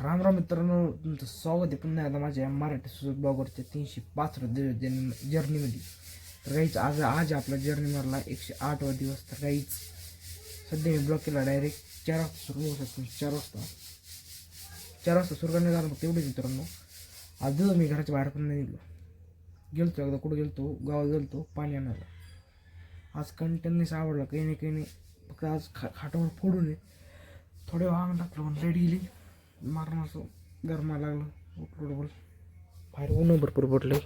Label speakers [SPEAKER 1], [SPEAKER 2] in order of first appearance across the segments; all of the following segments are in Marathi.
[SPEAKER 1] राम राम मित्रांनो, तुमचं स्वागत आहे पुन्हा एकदा माझ्या मराठी सुजत ब्लॉगवरच्या 305 जर्नीमध्ये. तर काहीच आज आपला जर्नी मारला 108वा दिवस. तर काहीच सध्या मी ब्लॉग केला डायरेक्ट 4 वाजता सुरू होऊ शकतो. 4 वाजता सुरू करण्यात आलं. फक्त एवढेच मित्रांनो, आज मी घराच्या बाहेर पण नाही गेलतो. एकदा कुठं गेलतो, गावात गेलतो पाणी आणायला. आज कंटेननेच आवडला, काही नाही. फक्त आज खाटावर फोडून आहे थोडे वांग टाकलं पण रेडी गेली मारणं असं गरमा लागलं. उठलो बाहेर ऊन भरपूर पडलं.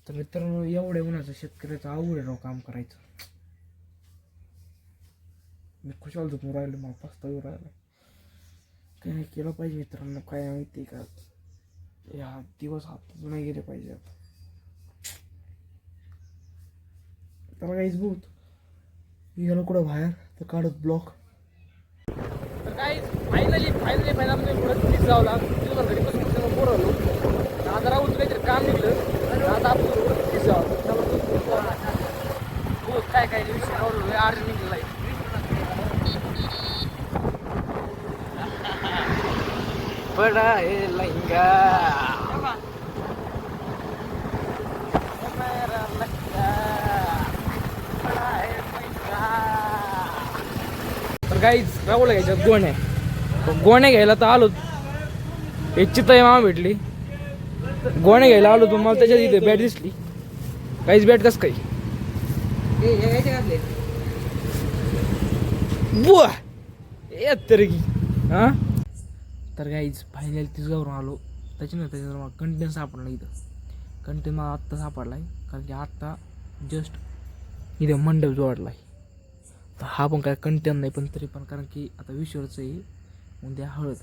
[SPEAKER 1] तर मित्रांनो, एवढ्या उन्हाचं शेतकऱ्याचं अवघड राव काम करायचं. मी खुशाल झोपून राहिलो, मला पस्ता येऊ राहिला. काही नाही केलं पाहिजे मित्रांनो. काय माहिती का, या दिवस हातातून नाही गेले पाहिजे. आता तर काहीच बहुत गेलो कुठं बाहेर तर काढत ब्लॉक. तर काही फायनली पुढे तीच लावला. घरी बसून बोर आलो. आता राहून काहीतरी काम निघलं. आता आपण तीच हो काय विषय आवडलो आठ निघलेला आहे. बडा हे लहंगा तर काहीच राहुल घ्यायच्यात गोण्या घ्यायला तर आलो. एक चित्ता मामा भेटली, गोण्या घ्यायला आलो. तर मला त्याच्यात इथे बॅट दिसली. काहीच बॅट कस काही बुवा तर की हां. तर काहीच फायनल तिसगावरून आलो. त्याच्यानंतर मला कंटेन सापडला. इथं कंटेन मला आत्ता सापडला आहे, कारण की आत्ता जस्ट इथे मंडप जोडला आहे. तर हा पण काय कंटेन नाही, पण तरी पण कारण की आता विश्वाचं आहे. उद्या हळद,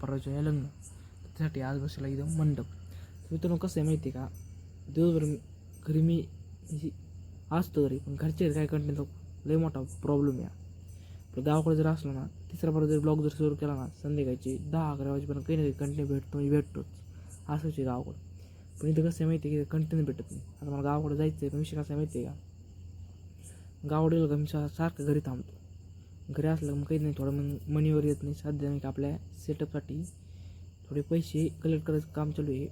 [SPEAKER 1] परवाच्या लग्न, त्यासाठी आज बसला इथं मंडप. तर मित्रांनो कसं आहे माहिती आहे का, दिवसभर घरी मी असतो घरी, पण घरचे काय कंटेनचा लय मोठा प्रॉब्लेम आहे. आपलं गावाकडे जर असलं ना, तिसरा परत जर ब्लॉग जर सुरू केला ना, संध्याकाळची 10-11 वाजेपर्यंत काही ना काही कंटेन भेटतोच. असंच आहे गावाकडं. पण इथं कसं आहे माहिती आहे की कंटेन भेटत नाही. आता मला गावाकडे जायचं आहे, पण विषय कसा आहे माहिती आहे का, गावाकडे गेलो का मी सारखं घरी थांबतो. घरी असलं मग काही नाही, थोडं मग मनीवर येत नाही. सध्या नाही का आपल्या सेटअपसाठी थोडे पैसे कलेक्ट करायचं काम चालू आहे.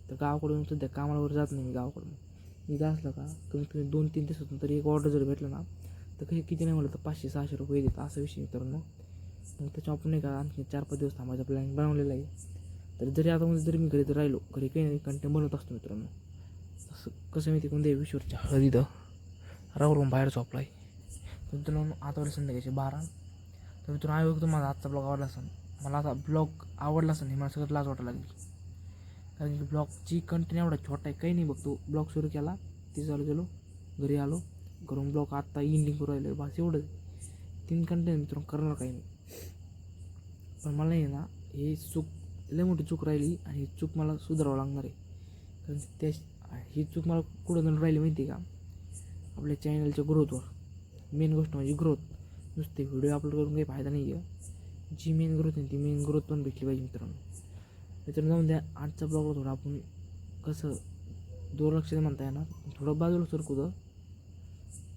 [SPEAKER 1] तर गावाकडून सध्या कामावर जात नाही मी गावाकडून. इथं असलं का कमीत कमी 2-3 दिवसातून तरी एक ऑर्डर जर भेटलं ना, तर काही किती नाही म्हटलं तर 500-600 रुपये देतात. असा विषय मित्रांनो. मग त्याच्या आपण नाही का आणखी 4-5 दिवस थांबायचा प्लॅन बनवलेला आहे. तर जरी आता म्हणजे जरी मी घरी राहिलो, घरी काही नाही कंटेंट बनवत असतो मित्रांनो. तसं कसं माहिती कोणत्या विश्वरच्या हळदीनं राहून बाहेर झोपला आहे. तर मित्रांनो आता वाटलं संध्याकाळचे 12. तर मित्रांनो आयोग तुम्हाला आजचा ब्लॉग आवडला असेल. मला आता ब्लॉग आवडला असेल हे मला सगळं लाज वाटायला लागली, कारण की ब्लॉगची कंटेंट एवढा छोटा आहे. काही नाही बघतो, ब्लॉग सुरू केला, ती चालू गेलो, घरी आलो, घरून ब्लॉग आत्ता एंडिंग करू राहिलो. बस एवढं 3 कंटेंट मित्रांनो, करणार काही नाही. पण मला नाही ना, हे चूक लय मोठी चूक राहिली आणि ही चूक मला सुधारावं लागणार आहे. कारण ही चूक मला कुठं जाऊन राहिली माहिती आहे का, आपल्या चॅनलच्या ग्रोथवर. मेन गोष्ट म्हणजे ग्रोथ. नुसते व्हिडिओ अपलोड करून काही फायदा नाही आहे. जी मेन ग्रोथ आहे ती मेन ग्रोथ पण भेटली पाहिजे मित्रांनो. मित्रांनो जाऊन द्या, आजचा ब्लॉगला थोडं आपण कसं दुर्लक्ष म्हणता येणार, थोडं बाजूला सरकू.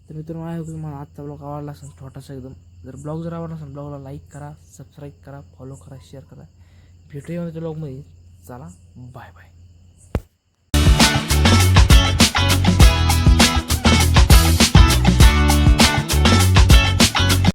[SPEAKER 1] तर मित्रांनो आहे की मला आजचा ब्लॉग आवडला असेल छोटासा एकदम. जर ब्लॉग जर आवडला असेल ब्लॉगला लाईक करा, सबस्क्राईब करा, फॉलो करा, शेअर करा. भेटूया त्या ब्लॉगमध्ये. चला बाय बाय.